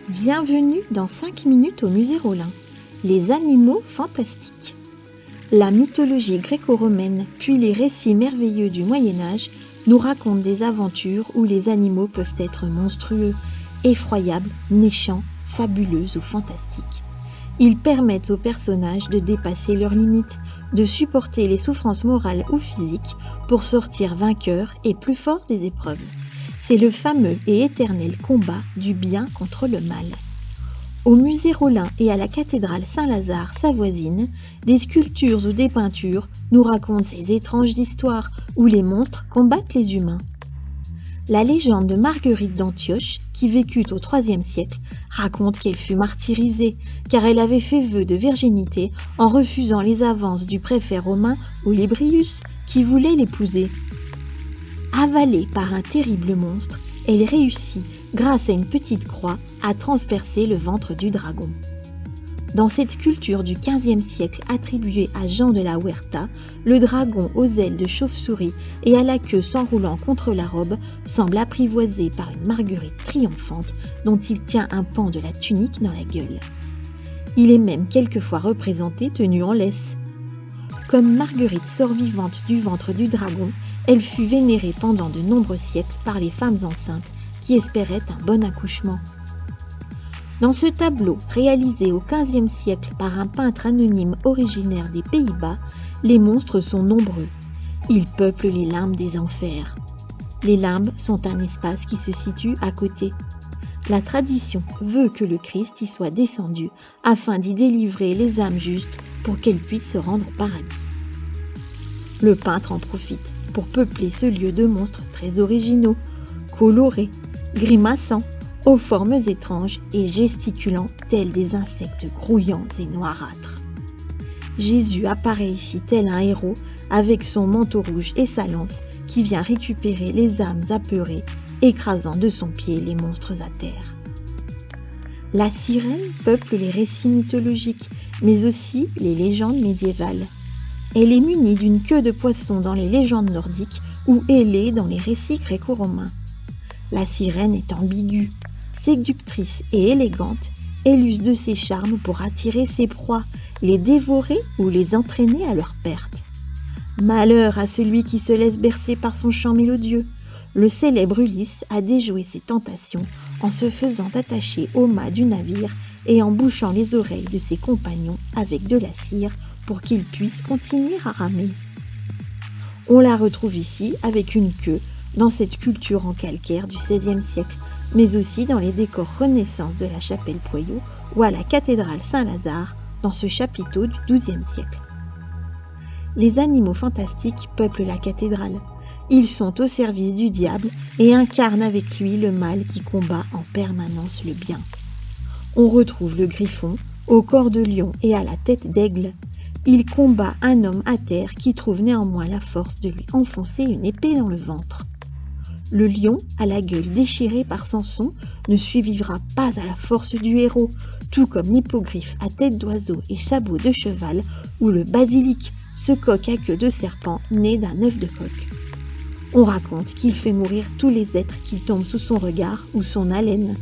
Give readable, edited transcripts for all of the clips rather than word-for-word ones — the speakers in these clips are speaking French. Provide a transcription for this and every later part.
Bienvenue dans 5 minutes au musée Rolin. Les animaux fantastiques. La mythologie gréco-romaine, puis les récits merveilleux du Moyen-Âge nous racontent des aventures où les animaux peuvent être monstrueux, effroyables, méchants, fabuleux ou fantastiques. Ils permettent aux personnages de dépasser leurs limites, de supporter les souffrances morales ou physiques pour sortir vainqueurs et plus forts des épreuves. C'est le fameux et éternel combat du bien contre le mal. Au musée Rolin et à la cathédrale Saint-Lazare sa voisine, des sculptures ou des peintures nous racontent ces étranges histoires où les monstres combattent les humains. La légende de Marguerite d'Antioche, qui vécut au IIIe siècle, raconte qu'elle fut martyrisée car elle avait fait vœu de virginité en refusant les avances du préfet romain Olybrius qui voulait l'épouser. Avalée par un terrible monstre, elle réussit, grâce à une petite croix, à transpercer le ventre du dragon. Dans cette sculpture du XVe siècle attribuée à Jean de la Huerta, le dragon aux ailes de chauve-souris et à la queue s'enroulant contre la robe semble apprivoisé par une Marguerite triomphante dont il tient un pan de la tunique dans la gueule. Il est même quelquefois représenté tenu en laisse. Comme Marguerite sort vivante du ventre du dragon, elle fut vénérée pendant de nombreux siècles par les femmes enceintes qui espéraient un bon accouchement. Dans ce tableau, réalisé au XVe siècle par un peintre anonyme originaire des Pays-Bas, les monstres sont nombreux. Ils peuplent les limbes des enfers. Les limbes sont un espace qui se situe à côté. La tradition veut que le Christ y soit descendu afin d'y délivrer les âmes justes pour qu'elles puissent se rendre au paradis. Le peintre en profite pour peupler ce lieu de monstres très originaux, colorés, grimaçants, aux formes étranges et gesticulant tels des insectes grouillants et noirâtres. Jésus apparaît ici tel un héros avec son manteau rouge et sa lance qui vient récupérer les âmes apeurées, écrasant de son pied les monstres à terre. La sirène peuple les récits mythologiques, mais aussi les légendes médiévales. Elle est munie d'une queue de poisson dans les légendes nordiques ou ailée dans les récits gréco-romains. La sirène est ambiguë, séductrice et élégante, elle use de ses charmes pour attirer ses proies, les dévorer ou les entraîner à leur perte. Malheur à celui qui se laisse bercer par son chant mélodieux. Le célèbre Ulysse a déjoué ses tentations en se faisant attacher au mât du navire et en bouchant les oreilles de ses compagnons avec de la cire pour qu'ils puissent continuer à ramer. On la retrouve ici avec une queue dans cette sculpture en calcaire du XVIe siècle, mais aussi dans les décors Renaissance de la chapelle Poyot ou à la cathédrale Saint-Lazare dans ce chapiteau du XIIe siècle. Les animaux fantastiques peuplent la cathédrale. Ils sont au service du diable et incarnent avec lui le mal qui combat en permanence le bien. On retrouve le griffon, au corps de lion et à la tête d'aigle. Il combat un homme à terre qui trouve néanmoins la force de lui enfoncer une épée dans le ventre. Le lion, à la gueule déchirée par Samson, ne survivra pas à la force du héros, tout comme l'hippogriffe à tête d'oiseau et sabot de cheval, ou le basilic, ce coq à queue de serpent né d'un œuf de coq. On raconte qu'il fait mourir tous les êtres qui tombent sous son regard ou son haleine.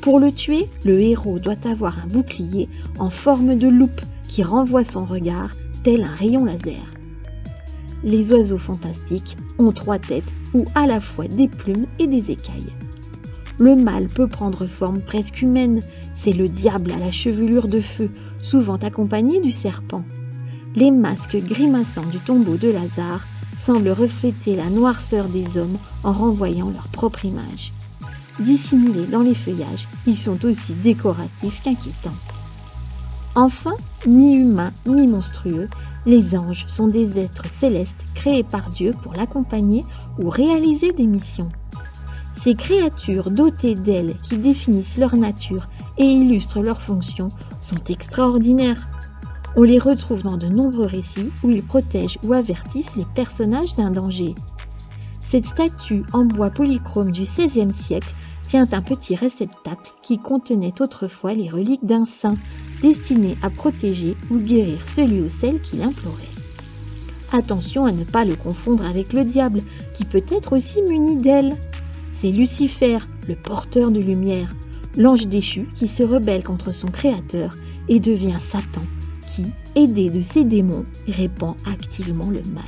Pour le tuer, le héros doit avoir un bouclier en forme de loupe qui renvoie son regard tel un rayon laser. Les oiseaux fantastiques ont 3 têtes ou à la fois des plumes et des écailles. Le mâle peut prendre forme presque humaine, c'est le diable à la chevelure de feu, souvent accompagné du serpent. Les masques grimaçants du tombeau de Lazare semblent refléter la noirceur des hommes en renvoyant leur propre image. Dissimulés dans les feuillages, ils sont aussi décoratifs qu'inquiétants. Enfin, mi-humains, mi-monstrueux, les anges sont des êtres célestes créés par Dieu pour l'accompagner ou réaliser des missions. Ces créatures dotées d'ailes qui définissent leur nature et illustrent leurs fonctions sont extraordinaires. On les retrouve dans de nombreux récits où ils protègent ou avertissent les personnages d'un danger. Cette statue en bois polychrome du XVIe siècle tient un petit réceptacle qui contenait autrefois les reliques d'un saint, destiné à protéger ou guérir celui ou celle qui l'implorait. Attention à ne pas le confondre avec le diable, qui peut être aussi muni d'ailes. C'est Lucifer, le porteur de lumière. l'ange déchu qui se rebelle contre son créateur et devient Satan, qui, aidé de ses démons, répand activement le mal.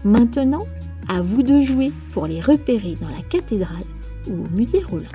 Maintenant, à vous de jouer pour les repérer dans la cathédrale ou au musée Rolin.